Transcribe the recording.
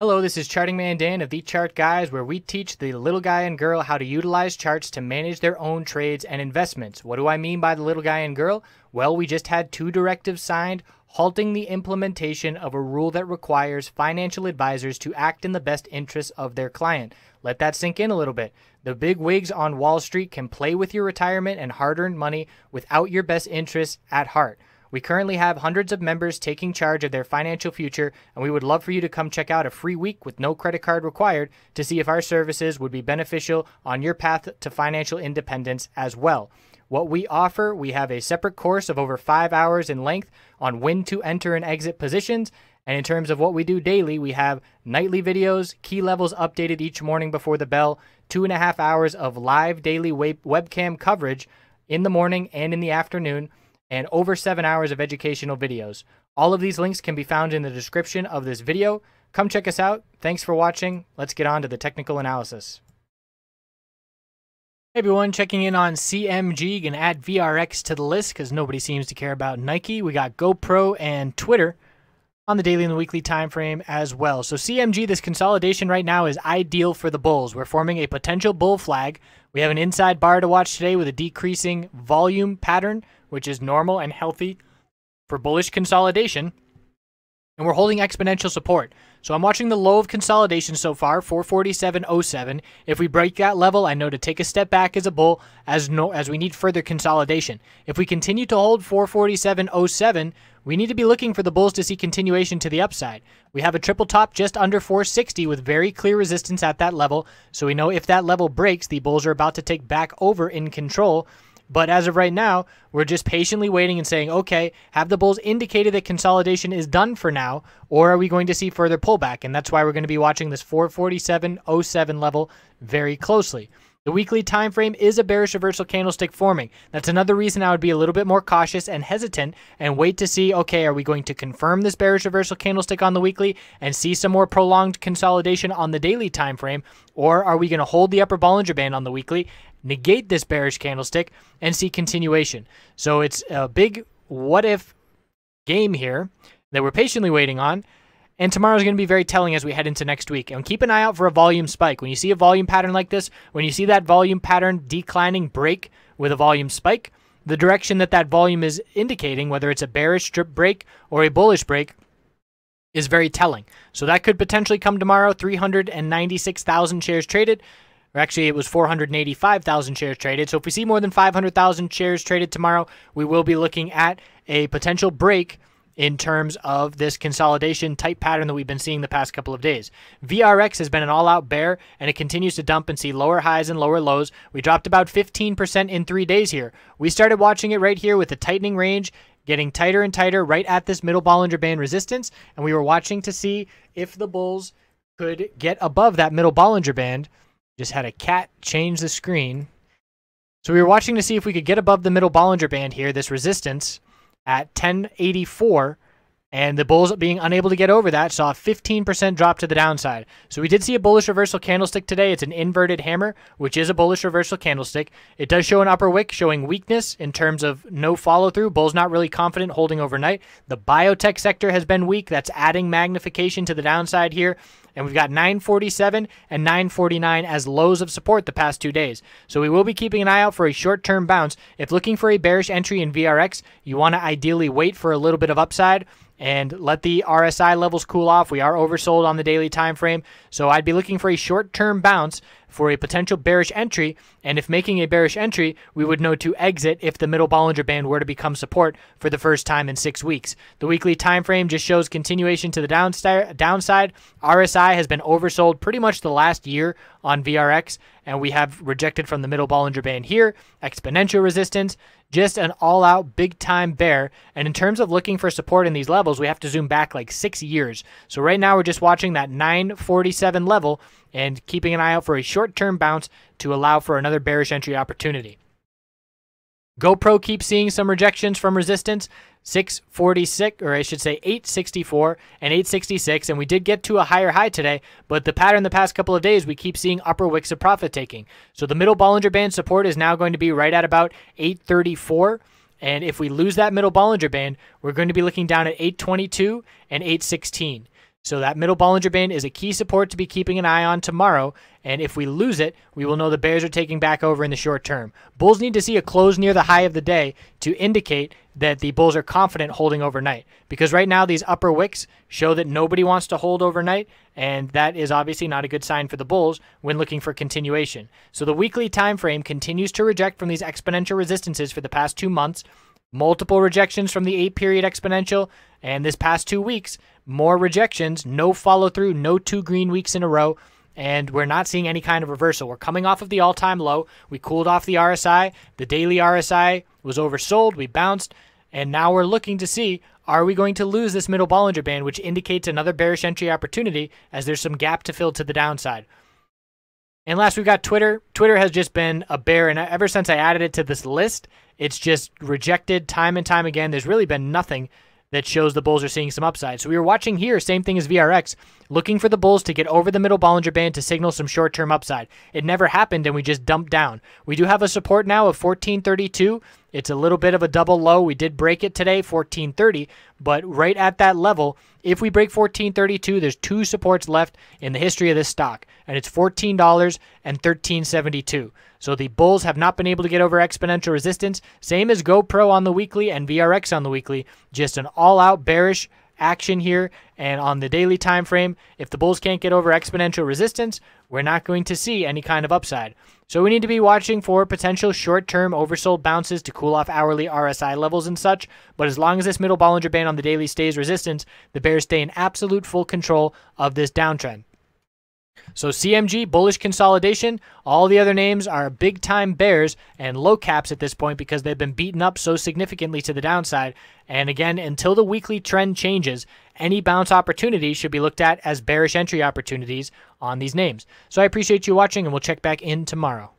Hello, this is Charting Man Dan of TheChartGuys, where we teach the little guy and girl how to utilize charts to manage their own trades and investments. What do I mean by the little guy and girl? Well, we just had two directives signed halting the implementation of a rule that requires financial advisors to act in the best interests of their client. Let that sink in a little bit. The big wigs on Wall Street can play with your retirement and hard-earned money without your best interests at heart. We currently have hundreds of members taking charge of their financial future, and we would love for you to come check out a free week with no credit card required to see if our services would be beneficial on your path to financial independence as well. What we offer, we have a separate course of over 5 hours in length on when to enter and exit positions. And in terms of what we do daily, we have nightly videos, key levels updated each morning before the bell, 2.5 hours of live daily webcam coverage in the morning and in the afternoon, and over 7 hours of educational videos. All of these links can be found in the description of this video. Come check us out. Thanks for watching. Let's get on to the technical analysis. Hey everyone, checking in on CMG. Gonna add VRX to the list because nobody seems to care about Nike. We got GoPro and Twitter on the daily and the weekly time frame as well. So CMG, this consolidation right now is ideal for the bulls. We're forming a potential bull flag. We have an inside bar to watch today with a decreasing volume pattern, which is normal and healthy for bullish consolidation. And we're holding exponential support. So I'm watching the low of consolidation so far, 447.07. If we break that level, I know to take a step back as a bull as we need further consolidation. If we continue to hold 447.07, we need to be looking for the bulls to see continuation to the upside. We have a triple top just under 460 with very clear resistance at that level. So we know if that level breaks, the bulls are about to take back over in control. But as of right now, we're just patiently waiting and saying, okay, have the bulls indicated that consolidation is done for now, or are we going to see further pullback? And that's why we're going to be watching this 447.07 level very closely. The weekly time frame is a bearish reversal candlestick forming. That's another reason I would be a little bit more cautious and hesitant and wait to see, okay, are we going to confirm this bearish reversal candlestick on the weekly and see some more prolonged consolidation on the daily time frame, or are we going to hold the upper Bollinger Band on the weekly, negate this bearish candlestick, and see continuation? So it's a big what-if game here that we're patiently waiting on. And tomorrow is going to be very telling as we head into next week. And keep an eye out for a volume spike. When you see a volume pattern like this, when you see that volume pattern declining break with a volume spike, the direction that that volume is indicating, whether it's a bearish strip break or a bullish break, is very telling. So that could potentially come tomorrow. 396,000 shares traded. Or actually, it was 485,000 shares traded. So if we see more than 500,000 shares traded tomorrow, we will be looking at a potential break in terms of this consolidation type pattern that we've been seeing the past couple of days. VRX has been an all-out bear, and it continues to dump and see lower highs and lower lows. We dropped about 15% in 3 days here. We started watching it right here with the tightening range, getting tighter and tighter right at this middle Bollinger Band resistance, and we were watching to see if the bulls could get above that middle Bollinger Band. Just had a cat change the screen. So we were watching to see if we could get above the middle Bollinger Band here, this resistance, at 1084, and the bulls being unable to get over that saw a 15% drop to the downside. So we did see a bullish reversal candlestick today. It's an inverted hammer, which is a bullish reversal candlestick. It does show an upper wick showing weakness in terms of no follow through. Bulls not really confident holding overnight. The biotech sector has been weak. That's adding magnification to the downside here. And we've got 947 and 949 as lows of support the past 2 days. So we will be keeping an eye out for a short-term bounce. If looking for a bearish entry in VRX, you want to ideally wait for a little bit of upside and let the RSI levels cool off. We are oversold on the daily time frame. So I'd be looking for a short-term bounce for a potential bearish entry, and if making a bearish entry, we would know to exit if the middle Bollinger Band were to become support for the first time in 6 weeks. The weekly time frame just shows continuation to the downside. RSI has been oversold pretty much the last year on VRX, and we have rejected from the middle Bollinger Band here. Exponential resistance, just an all-out big-time bear. And in terms of looking for support in these levels, we have to zoom back like 6 years. So right now we're just watching that 947 level and keeping an eye out for a short-term bounce to allow for another bearish entry opportunity. GoPro keeps seeing some rejections from resistance, 646, or I should say 864 and 866, and we did get to a higher high today, but the pattern the past couple of days, we keep seeing upper wicks of profit taking. So the middle Bollinger Band support is now going to be right at about 834, and if we lose that middle Bollinger Band, we're going to be looking down at 822 and 816. So that middle Bollinger Band is a key support to be keeping an eye on tomorrow. And if we lose it, we will know the bears are taking back over in the short term. Bulls need to see a close near the high of the day to indicate that the bulls are confident holding overnight. Because right now these upper wicks show that nobody wants to hold overnight, and that is obviously not a good sign for the bulls when looking for continuation. So the weekly time frame continues to reject from these exponential resistances for the past 2 months. Multiple rejections from the 8-period exponential, and this past 2 weeks, more rejections, no follow-through, no 2 green weeks in a row, and we're not seeing any kind of reversal. We're coming off of the all-time low. We cooled off the RSI. The daily RSI was oversold. We bounced, and now we're looking to see, are we going to lose this middle Bollinger Band, which indicates another bearish entry opportunity as there's some gap to fill to the downside. And last, we've got Twitter. Twitter has just been a bear, and ever since I added it to this list, it's just rejected time and time again. There's really been nothing that shows the bulls are seeing some upside. So we were watching here, same thing as VRX, looking for the bulls to get over the middle Bollinger Band to signal some short-term upside. It never happened, and we just dumped down. We do have a support now of 1432. It's a little bit of a double low. We did break it today, 1430, but right at that level, if we break 1432, there's 2 supports left in the history of this stock, and it's $14 and $13.72. So the bulls have not been able to get over exponential resistance. Same as GoPro on the weekly and VRX on the weekly. Just an all-out bearish action here. And on the daily time frame, if the bulls can't get over exponential resistance, we're not going to see any kind of upside. So we need to be watching for potential short-term oversold bounces to cool off hourly RSI levels and such. But as long as this middle Bollinger Band on the daily stays resistance, the bears stay in absolute full control of this downtrend. So CMG, bullish consolidation. All the other names are big-time bears and low caps at this point because they've been beaten up so significantly to the downside. And again, until the weekly trend changes, any bounce opportunities should be looked at as bearish entry opportunities on these names. So I appreciate you watching, and we'll check back in tomorrow.